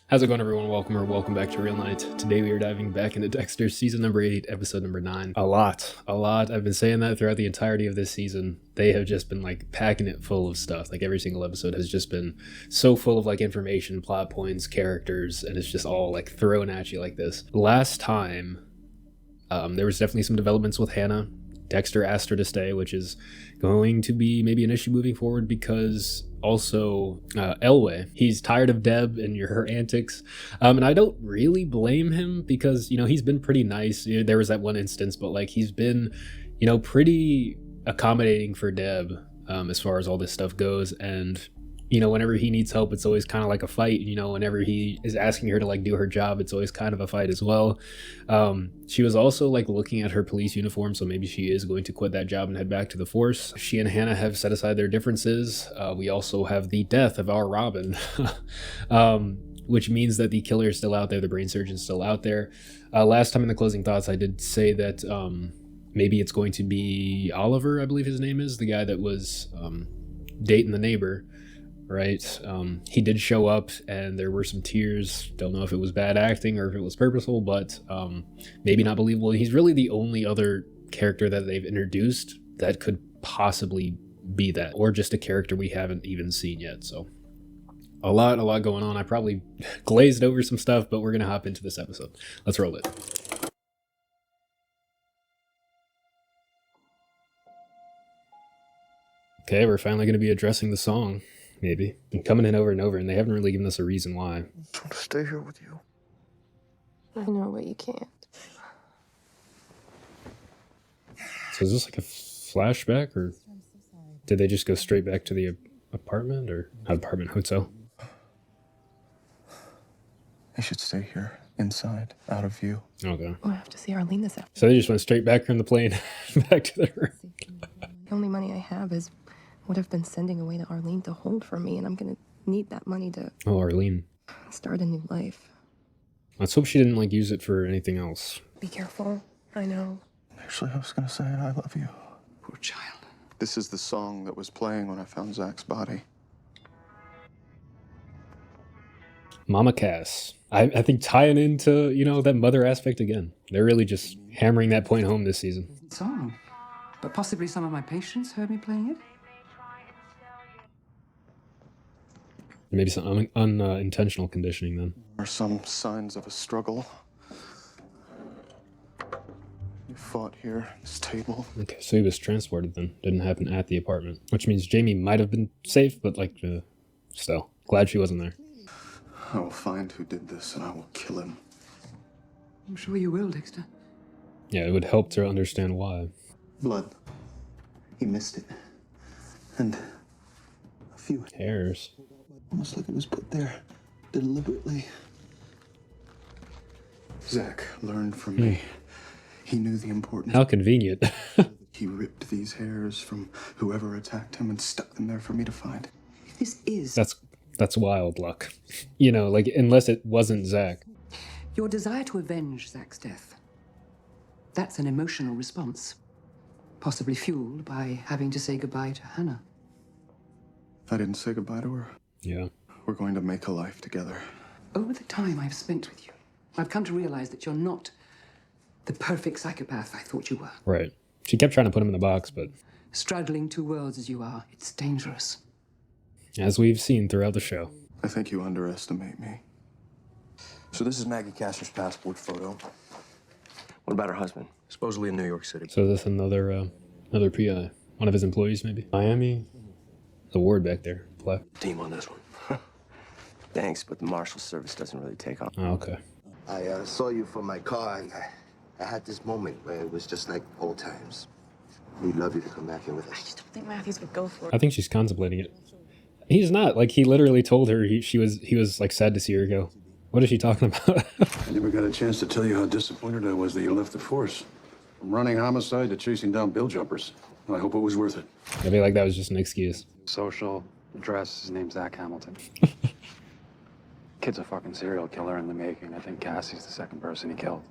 How's it going, everyone? Welcome back to Real Night. Today we are diving back into Dexter season number 8, episode number 9. A lot. I've been saying that throughout the entirety of this season. They have just been like packing it full of stuff. Like every single episode has just been so full of like information, plot points, characters, and it's just all like thrown at you like this. Last time, there was definitely some developments with Hannah. Dexter asked her to stay, which is going to be maybe an issue moving forward because also Elway, he's tired of Deb and her antics. And I don't really blame him because, he's been pretty nice. There was that one instance, but like he's been, pretty accommodating for Deb as far as all this stuff goes. And whenever he needs help, it's always kind of like a fight. Whenever he is asking her to like do her job, it's always kind of a fight as well. She was also like looking at her police uniform, so maybe she is going to quit that job and head back to the force. She and Hannah have set aside their differences. We also have the death of our Robin, which means that the killer is still out there, the brain surgeon's still out there. Last time in the closing thoughts, I did say that maybe it's going to be Oliver, I believe his name is, the guy that was dating the neighbor. Right, he did show up and there were some tears. Don't know if it was bad acting or if it was purposeful, but maybe not believable. He's really the only other character that they've introduced that could possibly be that, or just a character we haven't even seen yet. So a lot going on. I probably glazed over some stuff, but we're gonna hop into this episode. Let's roll it. Okay, we're finally gonna be addressing the song. Maybe. And coming in over and over, and they haven't really given us a reason why. I just want to stay here with you. I know, but you can't. So is this like a flashback, or did they just go straight back to the apartment, or not apartment, hotel? I should stay here, inside, out of view. Okay. I have to see Arlene this afternoon. So they just went straight back from the plane, back to their room. The only money I have is what I've been sending away to Arlene to hold for me, and I'm gonna need that money to Arlene. start a new life. Let's hope she didn't like use it for anything else. Be careful. I know. Actually, I was gonna say I love you. Poor child. This is the song that was playing when I found Zach's body. Mama Cass. I think tying into, that mother aspect again. They're really just hammering that point home this season. Song. But possibly some of my patients heard me playing it. Maybe some unintentional conditioning then. There are some signs of a struggle. You fought here, this table. Okay, so he was transported then. Didn't happen at the apartment. Which means Jamie might have been safe, but still. Glad she wasn't there. I will find who did this and I will kill him. I'm sure you will, Dexter. Yeah, it would help to understand why. Blood. He missed it. And a few hairs. Almost like it was put there deliberately. Zach learned from me. He knew the importance. How convenient. He ripped these hairs from whoever attacked him and stuck them there for me to find. This is... That's wild luck. Unless it wasn't Zach. Your desire to avenge Zach's death. That's an emotional response. Possibly fueled by having to say goodbye to Hannah. I didn't say goodbye to her. Yeah. We're going to make a life together. Over the time I've spent with you, I've come to realize that you're not the perfect psychopath I thought you were. Right. She kept trying to put him in the box, but... Straddling two worlds as you are, it's dangerous. As we've seen throughout the show. I think you underestimate me. So this is Maggie Castor's passport photo. What about her husband? Supposedly in New York City. So is this another PI? One of his employees, maybe? Miami? The ward back there. Black. Team on this one. Thanks, but the Marshal Service doesn't really take off. Oh, okay. I saw you from my car, and I had this moment where it was just like old times. We'd love you to come back here with I us. just don't think Matthews would go for it. I think she's contemplating it. He's not. Like, he literally told her he was like sad to see her go. What is she talking about? I never got a chance to tell you how disappointed I was that you left the force. From running homicide to chasing down bill jumpers. I hope it was worth it. I feel like that was just an excuse. Social address, his name's Zach Hamilton. Kid's a fucking serial killer in the making. I think Cassie's the second person he killed.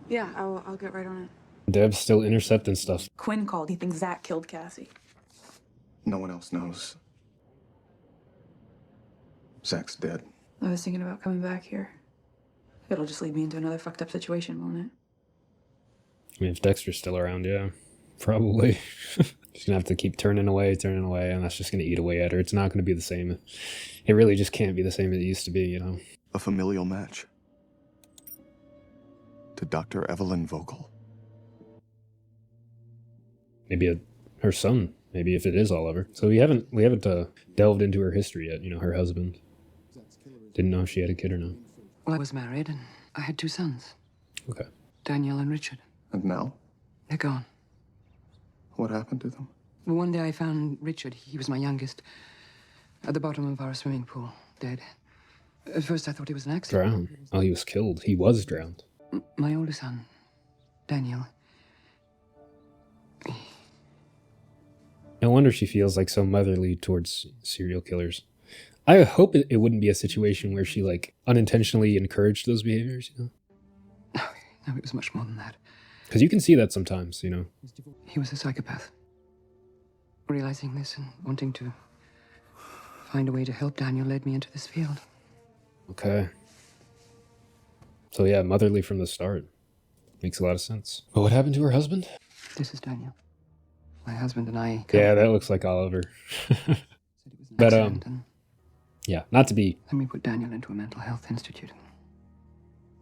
Yeah, I'll get right on it. Deb's still intercepting stuff. Quinn called. He thinks Zach killed Cassie. No one else knows. Zach's dead. I was thinking about coming back here. It'll just lead me into another fucked up situation, won't it? I mean, if Dexter's still around, yeah, probably. She's gonna have to keep turning away, and that's just gonna eat away at her. It's not gonna be the same. It really just can't be the same as it used to be, you know? A familial match. To Dr. Evelyn Vogel. Maybe her son. Maybe if it is Oliver. So we haven't delved into her history yet. You know, her husband. Didn't know if she had a kid or not. Well, I was married and I had 2 sons. Okay. Daniel and Richard. And now? They're gone. What happened to them? Well, one day I found Richard, he was my youngest, at the bottom of our swimming pool, dead. At first I thought it was an accident. Drowned. Oh, he was killed. He was drowned. My older son, Daniel. No wonder she feels like so motherly towards serial killers. I hope it wouldn't be a situation where she like unintentionally encouraged those behaviors, you know? No, it was much more than that. Because you can see that sometimes, you know? He was a psychopath. Realizing this and wanting to find a way to help Daniel led me into this field. Okay. So yeah, motherly from the start. Makes a lot of sense. But what happened to her husband? This is Daniel. My husband and I... Yeah, that looks like Oliver. But, yeah, not to be... Then we put Daniel into a mental health institute.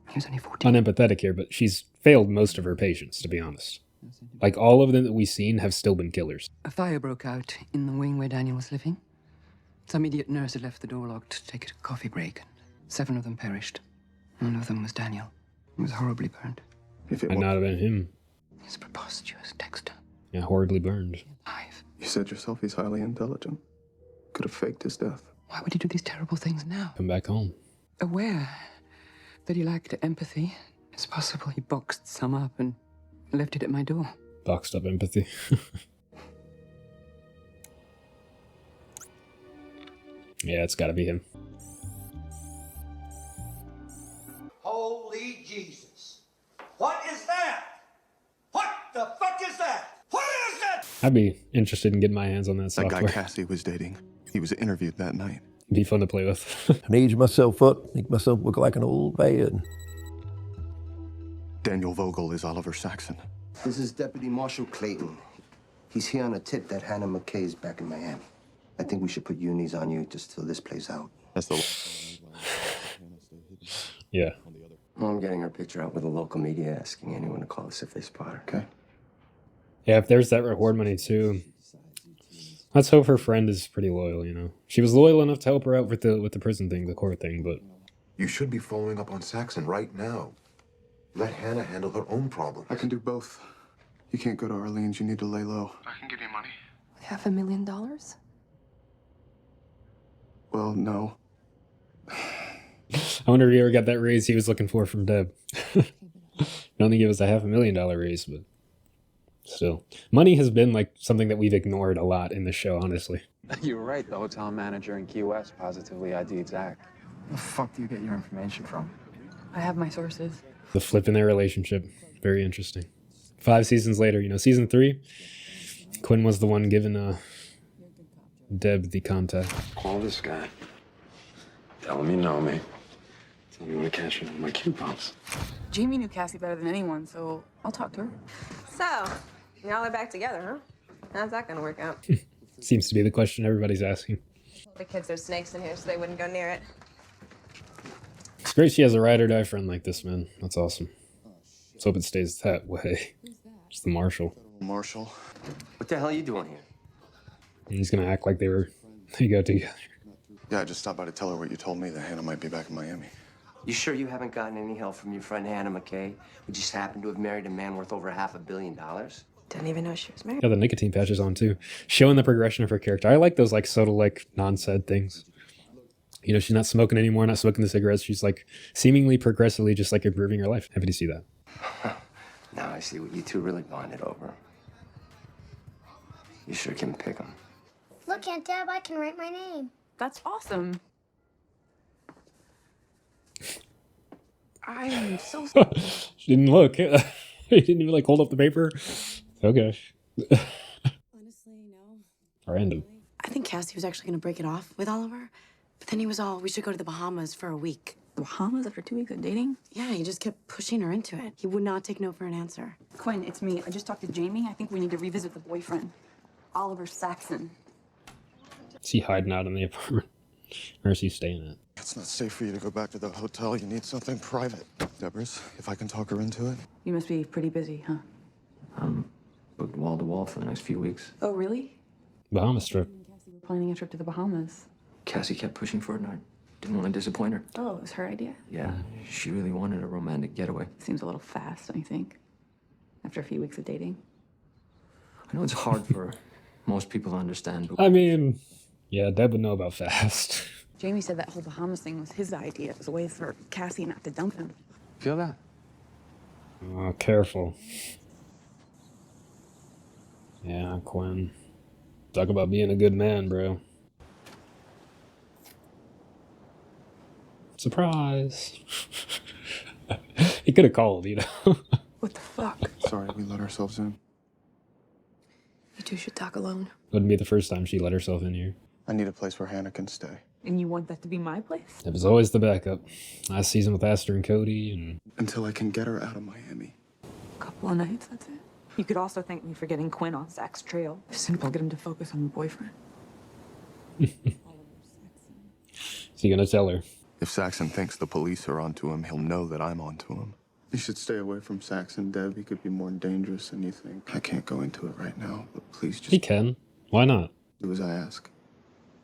He was only 14. Unempathetic here, but she's failed most of her patients, to be honest. Like, all of them that we've seen have still been killers. A fire broke out in the wing where Daniel was living. Some idiot nurse had left the door locked to take a coffee break. 7 of them perished. One of them was Daniel. He was horribly burned. If it Might not have been him. It's preposterous, Dexter. Yeah, horribly burned. You said yourself he's highly intelligent. Could have faked his death. Why would he do these terrible things now? Come back home. Aware that he lacked empathy, it's possible he boxed some up and left it at my door. Boxed up empathy. Yeah, it's gotta be him. Holy Jesus. What is that? What the fuck is that? What is that? I'd be interested in getting my hands on that That software. guy Cassie was dating. He was interviewed that night. It'd be fun to play with. I age myself up, make myself look like an old man. Daniel Vogel is Oliver Saxon. This is Deputy Marshal Clayton. He's here on a tip that Hannah McKay's back in Miami. I think we should put unis on you just till this plays out. That's the... Yeah. Well, I'm getting her picture out with the local media, asking anyone to call us if they spot her. Okay. Yeah, if there's that reward money too. Let's hope her friend is pretty loyal, you know. She was loyal enough to help her out with the prison thing, the court thing, but... You should be following up on Saxon right now. Let Hannah handle her own problems. I can do both. You can't go to Orleans. You need to lay low. I can give you money. $500,000? Well, no. I wonder if he ever got that raise he was looking for from Deb. Don't think it was a $500,000 raise, but still. Money has been like something that we've ignored a lot in the show, honestly. You were right. The hotel manager in Key West positively ID'd Zach. Where the fuck do you get your information from? I have my sources. The flip in their relationship. Very interesting. 5 seasons later, you know, season 3, Quinn was the one giving Deb the contact. Call this guy. Tell him you know me. Tell me to cash in my coupons. Jamie knew Cassie better than anyone, so I'll talk to her. So, y'all are back together, huh? How's that gonna work out? Seems to be the question everybody's asking. The kids are snakes in here, so they wouldn't go near it. It's great she has a ride or die friend like this, man. That's awesome. Let's hope it stays that way. It's the Marshal. Marshal? What the hell are you doing here? And he's gonna act like they go together. Yeah, I just stopped by to tell her what you told me, that Hannah might be back in Miami. You sure you haven't gotten any help from your friend Hannah McKay, who just happened to have married a man worth over $500 million? Didn't even know she was married. Got the nicotine patches on too, showing the progression of her character. I like those like subtle like non-said things. You know, she's not smoking anymore, not smoking the cigarettes. She's like seemingly progressively just like improving her life. Happy to see that. Now I see what you two really bonded over. You sure can pick 'em. Look, Aunt Deb, I can write my name. That's awesome. I'm so sorry. She didn't look. He didn't even like hold up the paper. Okay. Honestly, no. Random. I think Cassie was actually going to break it off with Oliver But then he was all, we should go to the Bahamas for a week. The Bahamas after 2 weeks of dating? Yeah, he just kept pushing her into it. He would not take no for an answer. Quinn, it's me. I just talked to Jamie. I think we need to revisit the boyfriend. Oliver Saxon. Is he hiding out in the apartment? Or is he staying at? It's not safe for you to go back to the hotel. You need something private. Deborah's, if I can talk her into it. You must be pretty busy, huh? Booked wall to wall for the next few weeks. Oh, really? Bahamas trip. We're planning a trip to the Bahamas. Cassie kept pushing for it, and I didn't want to disappoint her. Oh, it was her idea? Yeah, she really wanted a romantic getaway. Seems a little fast, don't you think? After a few weeks of dating. I know it's hard for most people to understand, but I mean, yeah, Deb would know about fast. Jamie said that whole Bahamas thing was his idea. It was a way for Cassie not to dump him. feel that? Oh, careful. Yeah, Quinn. Talk about being a good man, bro. Surprise. He could have called, you know. What the fuck? Sorry, we let ourselves in. You two should talk alone. Wouldn't be the first time she let herself in here. I need a place where Hannah can stay. And you want that to be my place? It was always the backup. Last season with Astor and Cody, and Until I can get her out of Miami. A couple of nights, that's it. You could also thank me for getting Quinn on Zach's trail. Simple, get him to focus on the boyfriend. is he gonna tell her? If Saxon thinks the police are onto him, he'll know that I'm onto him. You should stay away from Saxon, Deb. He could be more dangerous than you think. I can't go into it right now, but please just He can. Why not? do as I ask.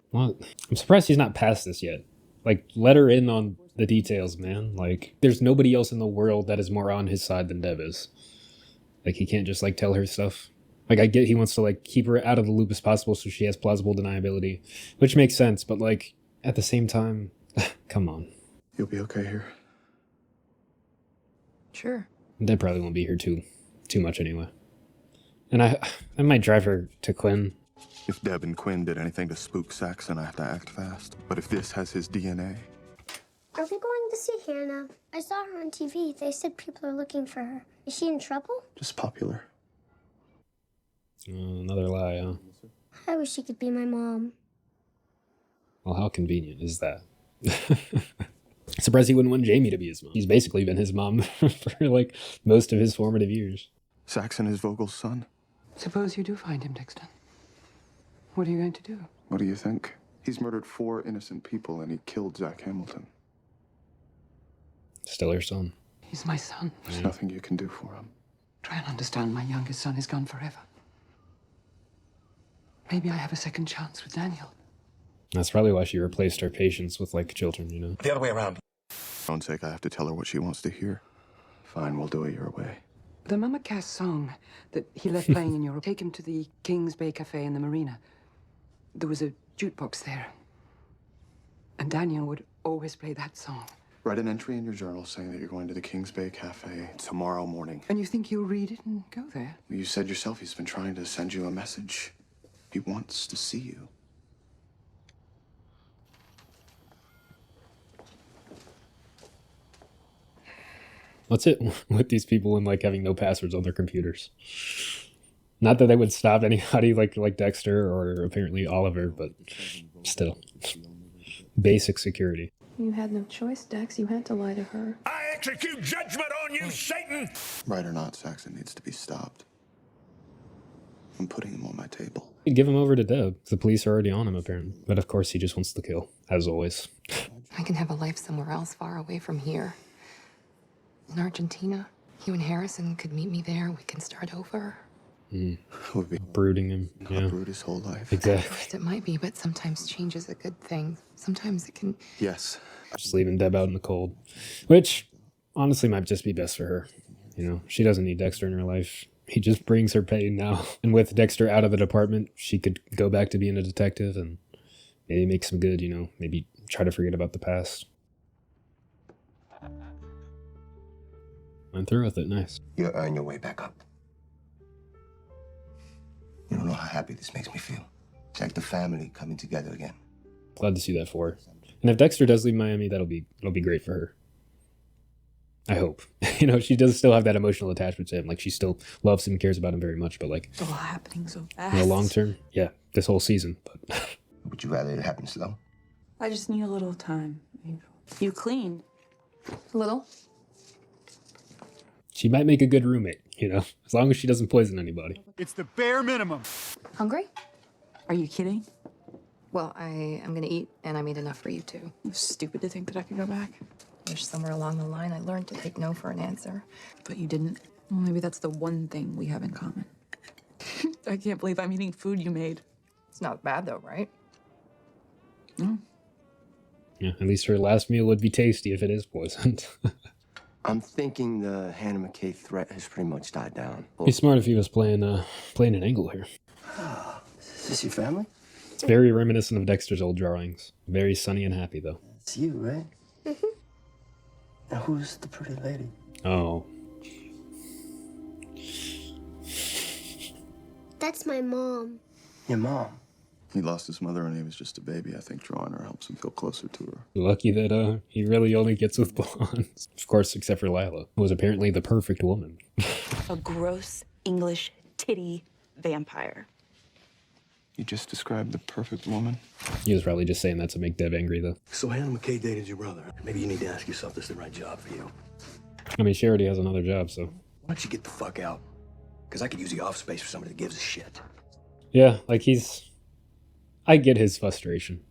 What? I'm surprised he's not past this yet. Like, let her in on the details, man. Like, there's nobody else in the world that is more on his side than Deb is. Like, he can't just, like, tell her stuff. Like, I get he wants to, like, keep her out of the loop as possible so she has plausible deniability, which makes sense, but, like, at the same time, come on. You'll be okay here. Sure. Deb probably won't be here too much anyway. And I might drive her to Quinn. If Deb and Quinn did anything to spook Saxon, I have to act fast. But if this has his DNA, Are we going to see Hannah? I saw her on TV. They said people are looking for her. Is she in trouble? just popular. Another lie, huh? I wish she could be my mom. Well, how convenient is that? Surprised he wouldn't want Jamie to be his mom. He's basically been his mom for, like, most of his formative years. Saxon is Vogel's son. Suppose you do find him, Dexter. What are you going to do? What do you think? He's murdered 4 innocent people and he killed Zach Hamilton. Still her son. He's my son. There's nothing you can do for him. Try and understand my youngest son is gone forever. Maybe I have a second chance with Daniel. That's probably why she replaced her patients with, like, children, you know? The other way around. For her own sake, I have to tell her what she wants to hear. Fine, we'll do it your way. The Mama Cass song that he left playing in Europe, take him to the King's Bay Cafe in the marina. There was a jukebox there. And Daniel would always play that song. Write an entry in your journal saying that you're going to the Kings Bay Cafe tomorrow morning. And you think he'll read it and go there? You said yourself he's been trying to send you a message. He wants to see you. What's it with these people and, like, having no passwords on their computers? Not that they would stop anybody like Dexter or apparently Oliver, but still. Basic security. You had no choice, Dex. You had to lie to her. I execute judgment on you, Satan! Right or not, Saxon needs to be stopped. I'm putting him on my table. You'd give him over to Deb. The police are already on him, apparently. But of course, he just wants to kill, as always. I can have a life somewhere else, far away from here. In Argentina. You and Harrison could meet me there. We can start over. Would be brooding him. Yeah. Brood his whole life. Exactly. First it might be, but sometimes change is a good thing. Sometimes it can... Yes. Just leaving Deb out in the cold. Which, honestly, might just be best for her. You know, she doesn't need Dexter in her life. He just brings her pain now. And with Dexter out of the department, she could go back to being a detective and maybe make some good, you know, maybe try to forget about the past. Went through with it, nice. You'll earn your way back up. You don't know how happy this makes me feel. It's like the family coming together again. Glad to see that for her. And if Dexter does leave Miami, it'll be great for her. I hope. You know, she does still have that emotional attachment to him. Like, she still loves him, cares about him very much, but, like, It's all happening so fast. you know, long term, yeah, this whole season. But Would you rather it happen slow? I just need a little time. You cleaned. A little. She might make a good roommate, as long as she doesn't poison anybody. It's the bare minimum. Hungry? Are you kidding? Well, I am gonna eat, and I made enough for you too. It's stupid to think that I could go back. Wish somewhere along the line I learned to take no for an answer. But you didn't. Well, maybe that's the one thing we have in common. I can't believe I'm eating food you made. It's not bad though, right? No. Yeah, at least her last meal would be tasty if it is poisoned. I'm thinking the Hannah McKay threat has pretty much died down. Be smart if he was playing an angle here. Is this your family? It's very reminiscent of Dexter's old drawings. Very sunny and happy, though. It's you, right? Mm-hmm. Now who's the pretty lady? Oh. That's my mom. Your mom. He lost his mother when he was just a baby. I think drawing her helps him feel closer to her. Lucky that he really only gets with blondes. Of course, except for Lila, who was apparently the perfect woman. A gross English titty vampire. You just described the perfect woman. He was probably just saying that to make Deb angry, though. So Hannah McKay dated your brother. Maybe you need to ask yourself, this is the right job for you. I mean, she already has another job, so. Why don't you get the fuck out? Because I could use the office space for somebody that gives a shit. Yeah, like I get his frustration.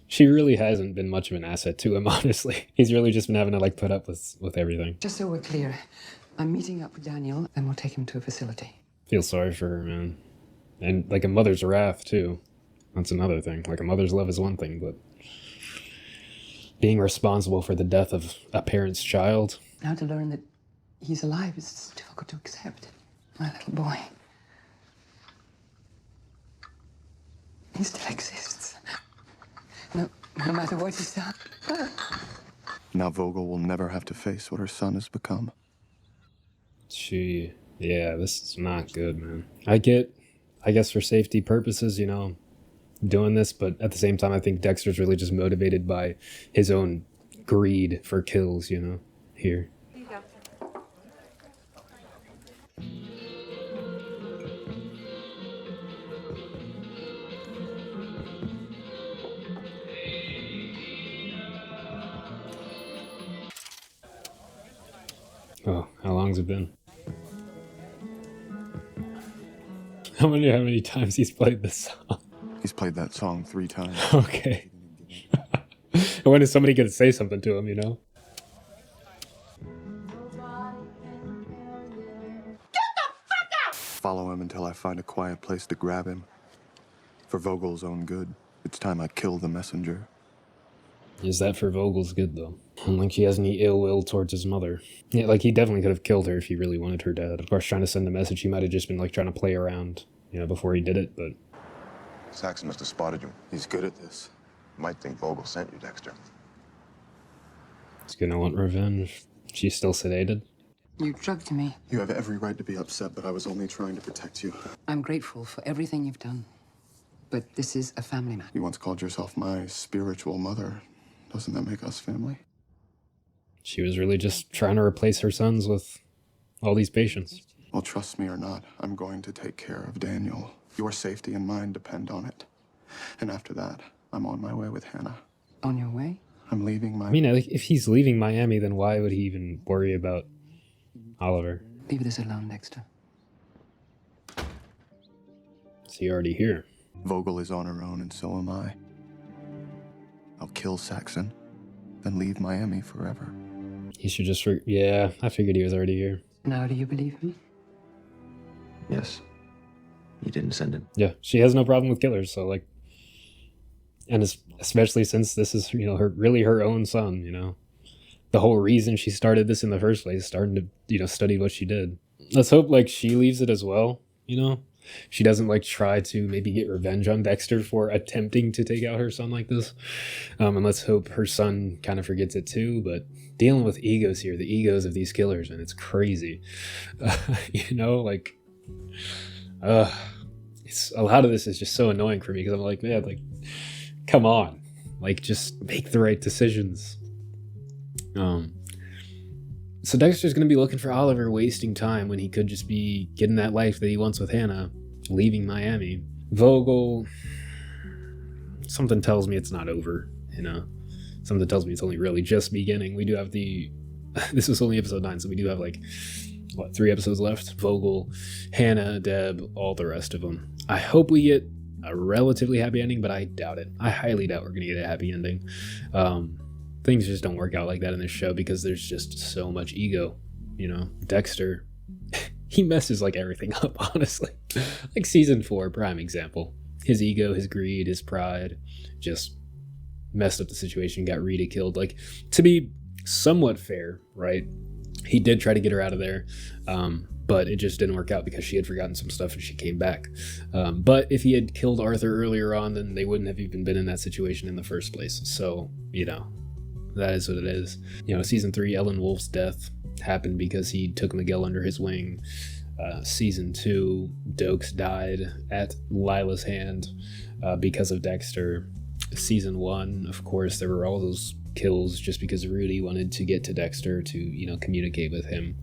She really hasn't been much of an asset to him, honestly. He's really just been having to, put up with everything. Just so we're clear, I'm meeting up with Daniel, and we'll take him to a facility. Feel sorry for her, man. And, a mother's wrath, too. That's another thing. A mother's love is one thing, but being responsible for the death of a parent's child. Now to learn that he's alive is difficult to accept. My little boy. He still exists. No matter what he's done. Now Vogel will never have to face what her son has become. Yeah, this is not good, man. I guess for safety purposes, doing this, but at the same time, I think Dexter's really just motivated by his own greed for kills, here. Here you go. Oh, how long's it been? I wonder how many times he's played this song. He's played that song 3 times. Okay. When is somebody going to say something to him, Get the fuck out! Follow him until I find a quiet place to grab him. For Vogel's own good, it's time I kill the messenger. Is that for Vogel's good, though? I don't think he has any ill will towards his mother. Yeah, he definitely could have killed her if he really wanted her dead. Of course, trying to send the message, he might have just been, trying to play around, before he did it, but... Saxon must have spotted you. He's good at this. Might think Vogel sent you, Dexter. He's gonna want revenge. She's still sedated. You drugged me. You have every right to be upset, but I was only trying to protect you. I'm grateful for everything you've done. But this is a family matter. You once called yourself my spiritual mother. Doesn't that make us family? She was really just trying to replace her sons with all these patients. Well, trust me or not, I'm going to take care of Daniel. Your safety and mine depend on it. And after that, I'm on my way with Hannah. On your way? I'm leaving my... I mean, if he's leaving Miami, then why would he even worry about Oliver? Leave this alone, Dexter. Is he already here? Vogel is on her own, and so am I. I'll kill Saxon, then leave Miami forever. He should just... Yeah, I figured he was already here. Now do you believe me? Yes. You didn't send him. Yeah, she has no problem with killers, so and especially since this is, her own son, The whole reason she started this in the first place, starting to, study what she did. Let's hope, she leaves it as well, She doesn't, try to maybe get revenge on Dexter for attempting to take out her son like this. And let's hope her son kind of forgets it too, but dealing with egos here, the egos of these killers, and it's crazy. It's a lot of this is just so annoying for me because I'm like, man, come on, just make the right decisions. So Dexter's gonna be looking for Oliver, wasting time when he could just be getting that life that he wants with Hannah, leaving Miami. Vogel, something tells me it's not over. you know. Something tells me it's only really just beginning. We do have this was only episode 9, so we do have like, 3 episodes left? Vogel, Hannah, Deb, all the rest of them. I hope we get a relatively happy ending, but I doubt it. I highly doubt we're going to get a happy ending. Things just don't work out like that in this show because there's just so much ego, you know. Dexter, he messes like everything up, honestly. Like season 4, prime example. His ego, his greed, his pride just messed up the situation, got Rita killed. Like, to be somewhat fair, right? He did try to get her out of there, but it just didn't work out because she had forgotten some stuff and she came back. But if he had killed Arthur earlier on, then they wouldn't have even been in that situation in the first place. So, you know, that is what it is. You know, season 3, Ellen Wolf's death happened because he took Miguel under his wing. Season 2, Dokes died at Lila's hand because of Dexter. Season 1, of course, there were all those kills just because Rudy wanted to get to Dexter to, you know, communicate with him.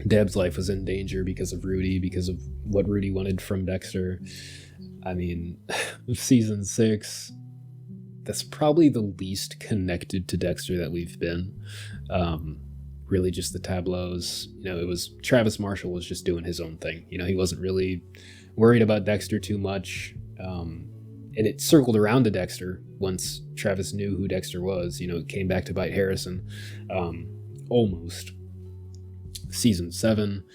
Deb's life was in danger because of Rudy, because of what Rudy wanted from Dexter. I mean, season 6, that's probably the least connected to Dexter that we've been. Really just the tableaus. You know, it was Travis Marshall was just doing his own thing. You know, he wasn't really worried about Dexter too much. And it circled around to Dexter once Travis knew who Dexter was. You know, it came back to bite Harrison. Almost. Season 7,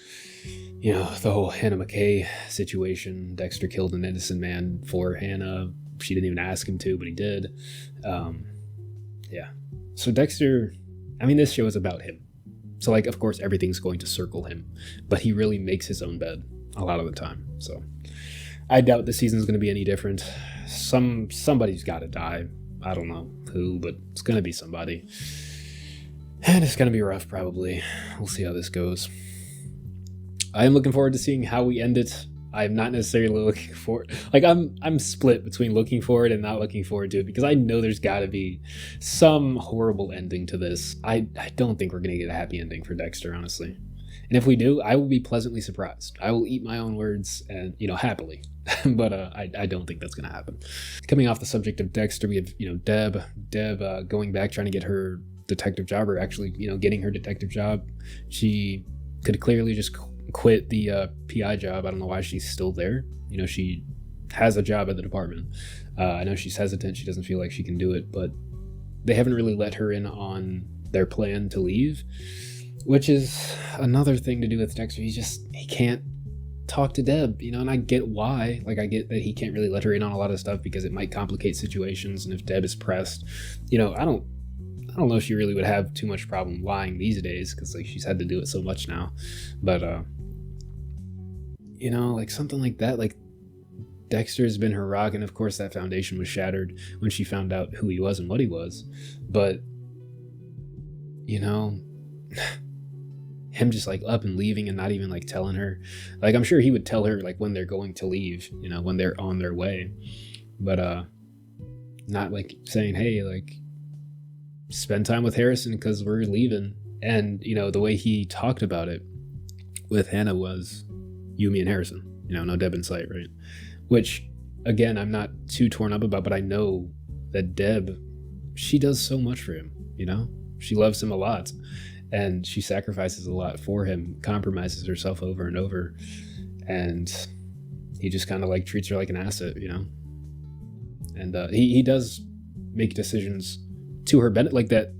you know, the whole Hannah McKay situation. Dexter killed an innocent man for Hannah. She didn't even ask him to, but he did. Yeah. So Dexter, I mean, this show is about him. So, like, of course, everything's going to circle him. But he really makes his own bed a lot of the time. So I doubt this season's going to be any different. Somebody's got to die. I don't know who, but it's going to be somebody. And it's going to be rough, probably. We'll see how this goes. I am looking forward to seeing how we end it. I'm not necessarily looking forward. Like, I'm split between looking forward and not looking forward to it because I know there's got to be some horrible ending to this. I don't think we're going to get a happy ending for Dexter, honestly. And if we do, I will be pleasantly surprised. I will eat my own words and, you know, happily. But I don't think that's going to happen. Coming off the subject of Dexter, we have, you know, Deb going back, trying to get her detective job, or actually, you know, getting her detective job. She could clearly just quit the PI job. I don't know why she's still there. You know, she has a job at the department. I know she's hesitant. She doesn't feel like she can do it, but they haven't really let her in on their plan to leave, which is another thing to do with Dexter. He can't talk to Deb, you know, and I get why. Like, I get that he can't really let her in on a lot of stuff because it might complicate situations, and if Deb is pressed, you know, I don't know if she really would have too much problem lying these days because, like, she's had to do it so much now. But you know, like, something like that, like, Dexter's been her rock, and of course that foundation was shattered when she found out who he was and what he was. But, you know, him just, like, up and leaving and not even, like, telling her. Like, I'm sure he would tell her, like, when they're going to leave, you know, when they're on their way. But not, like, saying, hey, like, spend time with Harrison because we're leaving. And, you know, the way he talked about it with Hannah was you, me, and Harrison. You know, no Deb in sight, right? Which, again, I'm not too torn up about, but I know that Deb, she does so much for him, you know? She loves him a lot, and she sacrifices a lot for him, compromises herself over and over, and he just kind of, like, treats her like an asset, you know? And he does make decisions to her benefit, like that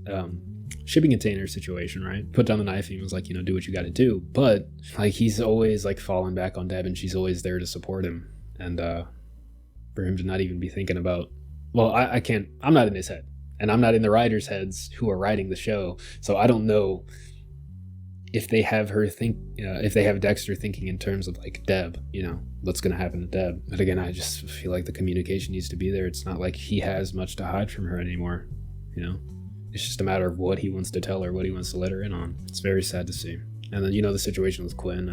shipping container situation, right? Put down the knife and he was like, you know, do what you got to do. But, like, he's always, like, falling back on Deb, and she's always there to support him. And for him to not even be thinking about, well, I can't, I'm not in his head, and I'm not in the writers' heads who are writing the show, so I don't know if they have her think, if they have Dexter thinking in terms of, like, Deb, you know, what's going to happen to Deb. But again, I just feel like the communication needs to be there. It's not like he has much to hide from her anymore, you know? It's just a matter of what he wants to tell her, what he wants to let her in on. It's very sad to see. And then, you know, the situation with Quinn,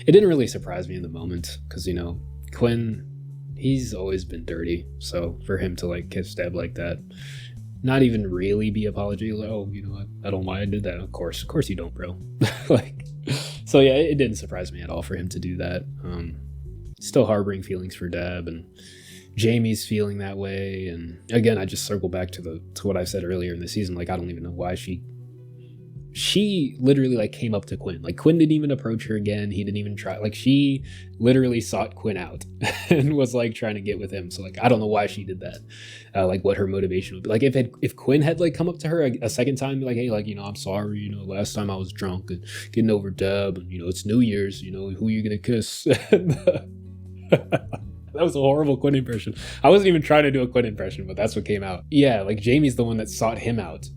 it didn't really surprise me in the moment, because, you know, Quinn, he's always been dirty. So for him to, like, kiss Deb like that, not even really be apology, like, oh, you know what, I don't know why I did that. Of course you don't, bro. Like, so yeah, it didn't surprise me at all for him to do that. Still harboring feelings for Deb, and, Jamie's feeling that way. And again, I just circle back to what I said earlier in the season. Like, I don't even know why she literally like came up to Quinn. Like, Quinn didn't even approach her again. He didn't even try. Like, she literally sought Quinn out and was like trying to get with him. So like, I don't know why she did that. Like, what her motivation would be. Like, if Quinn had like come up to her a second time, be like, hey, like, you know, I'm sorry, you know, last time I was drunk and getting over Deb, and you know, it's New Year's, you know, who are you gonna kiss? That was a horrible Quinn impression. I wasn't even trying to do a Quinn impression, but that's what came out. Yeah, like, Jamie's the one that sought him out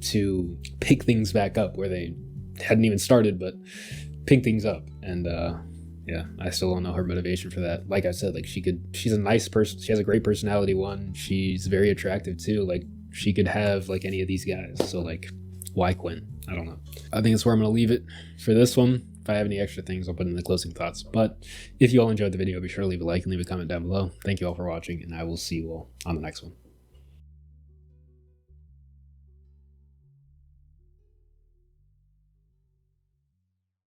to pick things back up where they hadn't even started, but pick things up. And yeah, I still don't know her motivation for that. Like I said, like, she's a nice person. She has a great personality. One, she's very attractive too. Like, she could have like any of these guys. So like, why Quinn? I don't know. I think that's where I'm gonna leave it for this one. If I have any extra things, I'll put in the closing thoughts. But if you all enjoyed the video, be sure to leave a like and leave a comment down below. Thank you all for watching, and I will see you all on the next one.